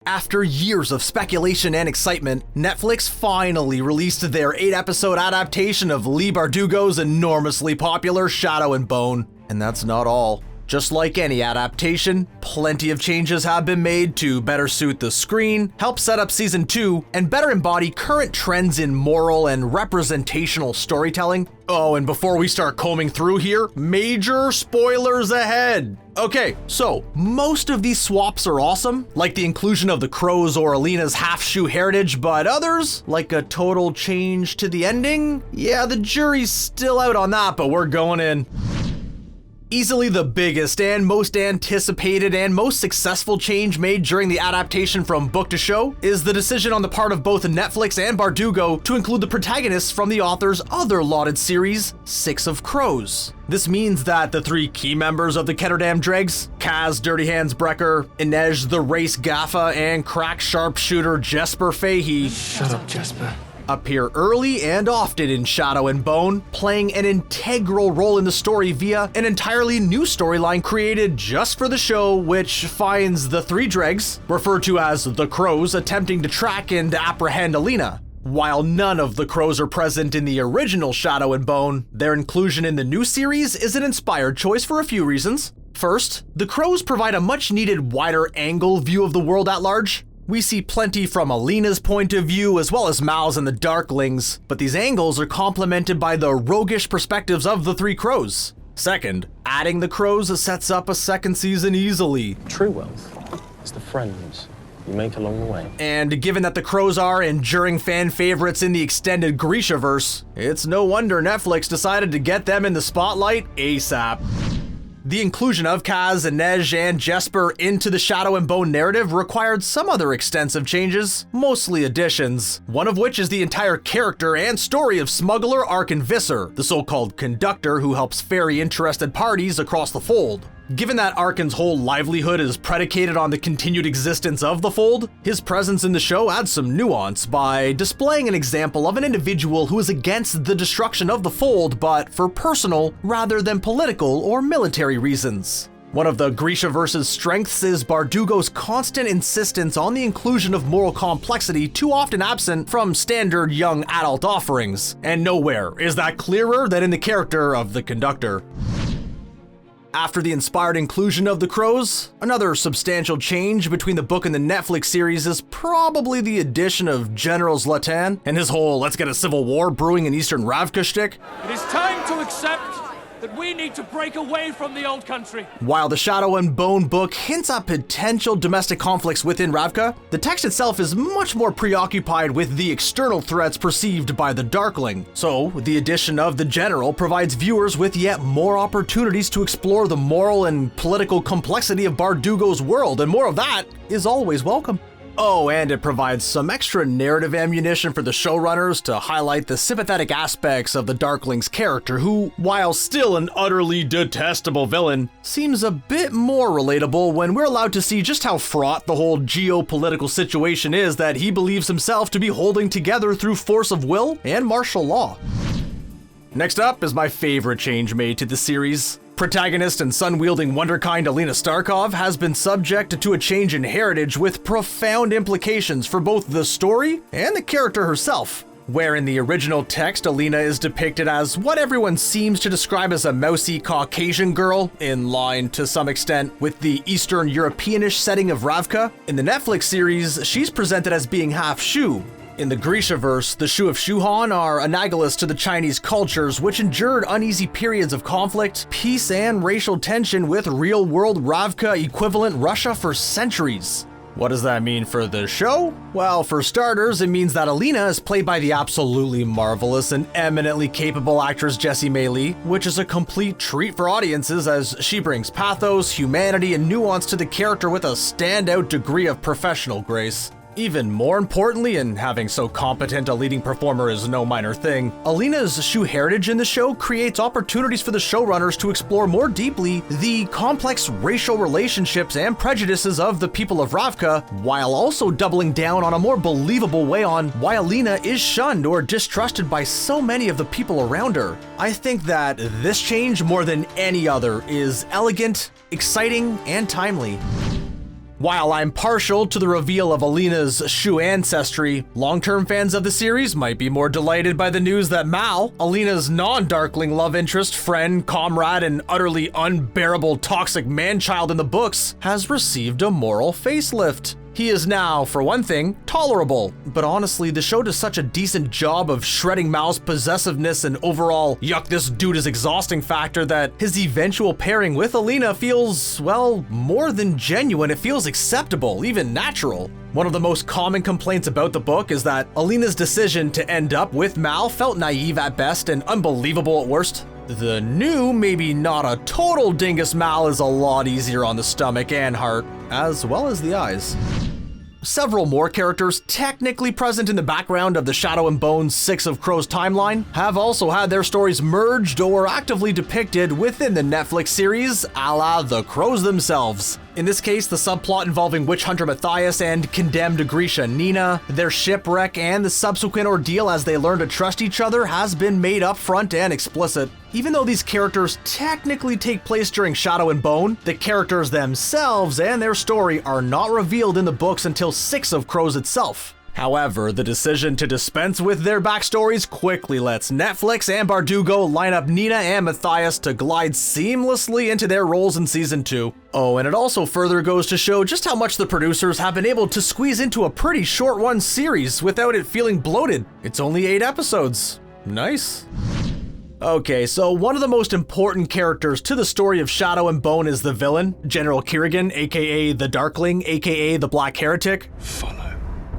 After years of speculation and excitement, Netflix finally released their 8-episode adaptation of Leigh Bardugo's enormously popular Shadow and Bone. And that's not all. Just like any adaptation, plenty of changes have been made to better suit the screen, help set up season 2, and better embody current trends in moral and representational storytelling. Oh, and before we start combing through here, major spoilers ahead! Okay, so most of these swaps are awesome, like the inclusion of the crows or Alina's half-shoe heritage, but others, like a total change to the ending? Yeah, the jury's still out on that, but we're going in. Easily the biggest and most anticipated and most successful change made during the adaptation from book to show is the decision on the part of both Netflix and Bardugo to include the protagonists from the author's other lauded series, Six of Crows. This means that the 3 key members of the Ketterdam Dregs, Kaz Dirty Hands Brecker, Inej the Race Gaffa, and crack sharpshooter Jesper Fahey. Shut up, Jesper. Appear early and often in Shadow and Bone, playing an integral role in the story via an entirely new storyline created just for the show, which finds the 3 dregs, referred to as the Crows, attempting to track and apprehend Alina. While none of the Crows are present in the original Shadow and Bone, their inclusion in the new series is an inspired choice for a few reasons. First, the Crows provide a much-needed wider angle view of the world at large. We see plenty from Alina's point of view as well as Mal's and the Darklings, but these angles are complemented by the roguish perspectives of the 3 Crows. Second, adding the Crows sets up a second season easily. True wealth is the friends you make along the way. And given that the Crows are enduring fan favorites in the extended Grishaverse, it's no wonder Netflix decided to get them in the spotlight ASAP. The inclusion of Kaz, Inej, and Jesper into the Shadow and Bone narrative required some other extensive changes, mostly additions, one of which is the entire character and story of smuggler Arken Visser, the so-called conductor who helps ferry interested parties across the fold. Given that Arken's whole livelihood is predicated on the continued existence of the fold, his presence in the show adds some nuance by displaying an example of an individual who is against the destruction of the fold, but for personal rather than political or military reasons. One of the Grishaverse's strengths is Bardugo's constant insistence on the inclusion of moral complexity too often absent from standard young adult offerings, and nowhere is that clearer than in the character of the conductor. After the inspired inclusion of the Crows, another substantial change between the book and the Netflix series is probably the addition of General Zlatan and his whole "let's get a civil war brewing in Eastern Ravka" shtick. It is time to accept that we need to break away from the old country. While the Shadow and Bone book hints at potential domestic conflicts within Ravka, the text itself is much more preoccupied with the external threats perceived by the Darkling. So, the addition of the General provides viewers with yet more opportunities to explore the moral and political complexity of Bardugo's world, and more of that is always welcome. Oh, and it provides some extra narrative ammunition for the showrunners to highlight the sympathetic aspects of the Darkling's character who, while still an utterly detestable villain, seems a bit more relatable when we're allowed to see just how fraught the whole geopolitical situation is that he believes himself to be holding together through force of will and martial law. Next up is my favorite change made to the series. Protagonist and sun-wielding wonderkind Alina Starkov has been subject to a change in heritage with profound implications for both the story and the character herself. Where in the original text, Alina is depicted as what everyone seems to describe as a mousy Caucasian girl, in line to some extent with the Eastern Europeanish setting of Ravka, in the Netflix series, she's presented as being half Shu. In the Grishaverse, the Shu of Shuhan are analogous to the Chinese cultures, which endured uneasy periods of conflict, peace, and racial tension with real-world Ravka equivalent Russia for centuries. What does that mean for the show? Well, for starters, it means that Alina is played by the absolutely marvelous and eminently capable actress Jessie May Lee, which is a complete treat for audiences as she brings pathos, humanity, and nuance to the character with a standout degree of professional grace. Even more importantly, and having so competent a leading performer is no minor thing, Alina's Shu heritage in the show creates opportunities for the showrunners to explore more deeply the complex racial relationships and prejudices of the people of Ravka, while also doubling down on a more believable way on why Alina is shunned or distrusted by so many of the people around her. I think that this change, more than any other, is elegant, exciting, and timely. While I'm partial to the reveal of Alina's Shu ancestry, long-term fans of the series might be more delighted by the news that Mal, Alina's non-Darkling love interest, friend, comrade, and utterly unbearable toxic man-child in the books, has received a moral facelift. He is now, for one thing, tolerable, but honestly, the show does such a decent job of shredding Mal's possessiveness and overall, yuck, this dude is exhausting factor that his eventual pairing with Alina feels, well, more than genuine. It feels acceptable, even natural. One of the most common complaints about the book is that Alina's decision to end up with Mal felt naive at best and unbelievable at worst. The new, maybe not a total dingus Mal is a lot easier on the stomach and heart, as well as the eyes. Several more characters technically present in the background of the Shadow and Bone 6 of Crows timeline have also had their stories merged or actively depicted within the Netflix series, a la the Crows themselves. In this case, the subplot involving witch hunter Mathias and condemned Grisha Nina, their shipwreck, and the subsequent ordeal as they learn to trust each other has been made upfront and explicit. Even though these characters technically take place during Shadow and Bone, the characters themselves and their story are not revealed in the books until 6 of Crows itself. However, the decision to dispense with their backstories quickly lets Netflix and Bardugo line up Nina and Mathias to glide seamlessly into their roles in Season 2. Oh, and it also further goes to show just how much the producers have been able to squeeze into a pretty short-run series without it feeling bloated. It's only 8 episodes. Nice. Okay, so one of the most important characters to the story of Shadow and Bone is the villain, General Kirigan, aka the Darkling, aka the Black Heretic. Follow.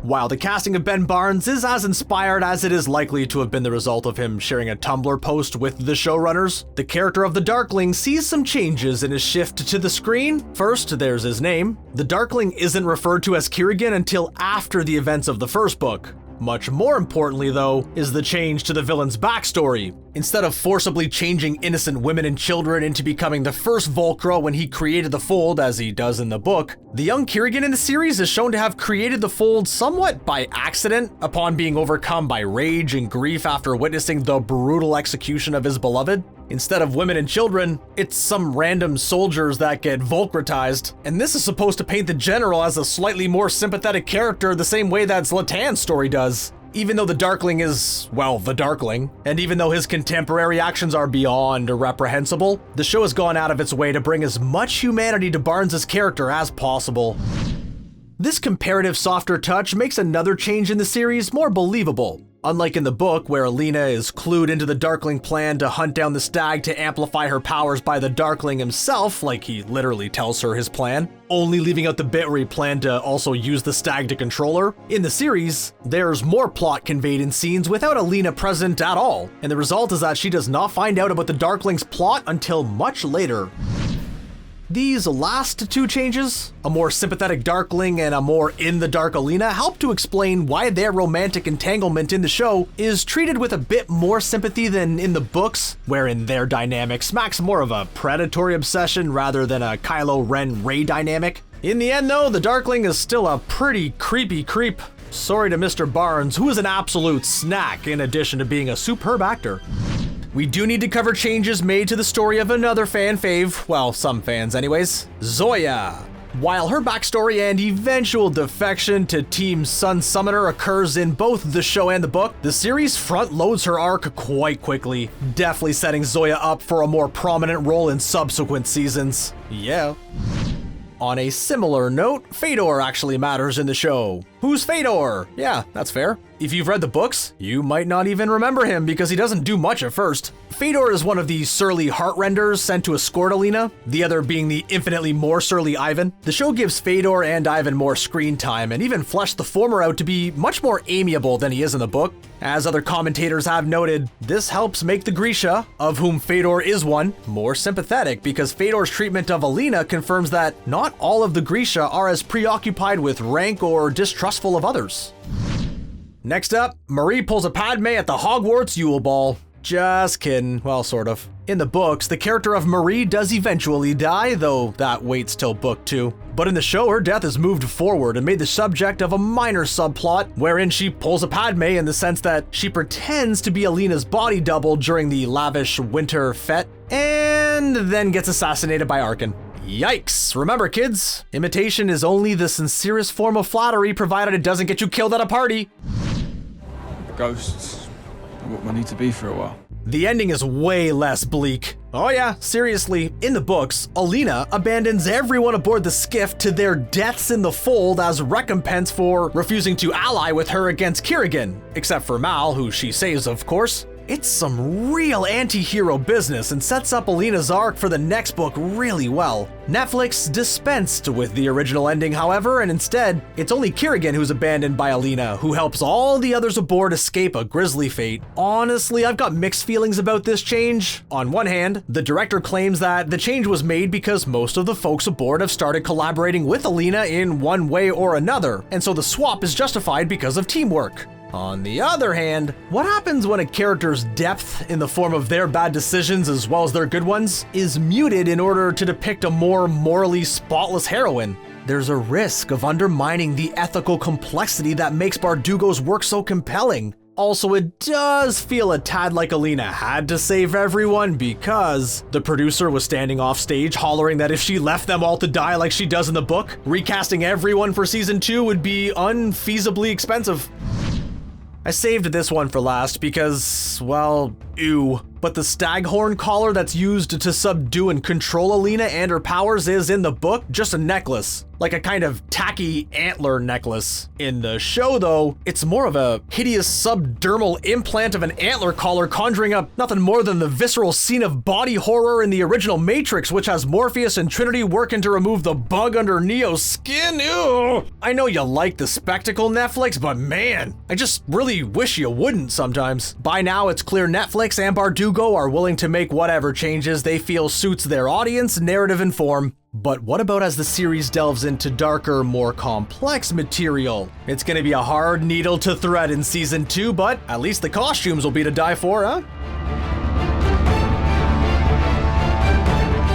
While the casting of Ben Barnes is as inspired as it is likely to have been the result of him sharing a Tumblr post with the showrunners, the character of the Darkling sees some changes in his shift to the screen. First, there's his name. The Darkling isn't referred to as Kirigan until after the events of the first book. Much more importantly, though, is the change to the villain's backstory. Instead of forcibly changing innocent women and children into becoming the first Volcra when he created the Fold, as he does in the book, the young Kirigan in the series is shown to have created the Fold somewhat by accident upon being overcome by rage and grief after witnessing the brutal execution of his beloved. Instead of women and children, it's some random soldiers that get Volcratized, and this is supposed to paint the General as a slightly more sympathetic character the same way that Zlatan's story does. Even though the Darkling is, well, the Darkling, and even though his contemporary actions are beyond reprehensible, the show has gone out of its way to bring as much humanity to Barnes' character as possible. This comparative softer touch makes another change in the series more believable. Unlike in the book, where Alina is clued into the Darkling plan to hunt down the stag to amplify her powers by the Darkling himself, like he literally tells her his plan, only leaving out the bit where he planned to also use the stag to control her. In the series, there's more plot conveyed in scenes without Alina present at all, and the result is that she does not find out about the Darkling's plot until much later. These last two changes, a more sympathetic Darkling and a more in-the-dark Alina, help to explain why their romantic entanglement in the show is treated with a bit more sympathy than in the books, wherein their dynamic smacks more of a predatory obsession rather than a Kylo Ren Rey dynamic. In the end though, the Darkling is still a pretty creepy creep. Sorry to Mr. Barnes, who is an absolute snack in addition to being a superb actor. We do need to cover changes made to the story of another fan fave, well, some fans anyways, Zoya. While her backstory and eventual defection to Team Sun Summoner occurs in both the show and the book, the series front loads her arc quite quickly, definitely setting Zoya up for a more prominent role in subsequent seasons. Yeah. On a similar note, Fedyor actually matters in the show. Who's Fedyor? Yeah, that's fair. If you've read the books, you might not even remember him because he doesn't do much at first. Fedyor is one of the surly Heartrenders sent to escort Alina, the other being the infinitely more surly Ivan. The show gives Fedyor and Ivan more screen time and even fleshed the former out to be much more amiable than he is in the book. As other commentators have noted, this helps make the Grisha, of whom Fedyor is one, more sympathetic because Fedor's treatment of Alina confirms that not all of the Grisha are as preoccupied with rank or distrustful of others. Next up, Marie pulls a Padme at the Hogwarts Yule Ball. Just kidding, well, sort of. In the books, the character of Marie does eventually die, though that waits till book 2. But in the show, her death is moved forward and made the subject of a minor subplot, wherein she pulls a Padme in the sense that she pretends to be Alina's body double during the lavish winter fete, and then gets assassinated by Arken. Yikes. Remember, kids, imitation is only the sincerest form of flattery provided it doesn't get you killed at a party. Ghosts are what we need to be for a while. The ending is way less bleak. Oh yeah, seriously, in the books, Alina abandons everyone aboard the skiff to their deaths in the fold as recompense for refusing to ally with her against Kirigan, except for Mal, who she saves, of course. It's some real anti-hero business and sets up Alina's arc for the next book really well. Netflix dispensed with the original ending, however, and instead, it's only Kirigan who's abandoned by Alina, who helps all the others aboard escape a grisly fate. Honestly, I've got mixed feelings about this change. On one hand, the director claims that the change was made because most of the folks aboard have started collaborating with Alina in one way or another, and so the swap is justified because of teamwork. On the other hand, what happens when a character's depth in the form of their bad decisions as well as their good ones is muted in order to depict a more morally spotless heroine? There's a risk of undermining the ethical complexity that makes Bardugo's work so compelling. Also, it does feel a tad like Alina had to save everyone because the producer was standing off stage hollering that if she left them all to die like she does in the book, recasting everyone for season 2 would be unfeasibly expensive. I saved this one for last because, well, ew. But the staghorn collar that's used to subdue and control Alina and her powers is, in the book, just a necklace. Like a kind of tacky antler necklace. In the show, though, it's more of a hideous subdermal implant of an antler collar conjuring up nothing more than the visceral scene of body horror in the original Matrix, which has Morpheus and Trinity working to remove the bug under Neo's skin. Ew! I know you like the spectacle, Netflix, but man, I just really wish you wouldn't sometimes. By now, it's clear Netflix and Bardugo are willing to make whatever changes they feel suits their audience, narrative, and form. But what about as the series delves into darker, more complex material? It's gonna be a hard needle to thread in season 2, but at least the costumes will be to die for, huh?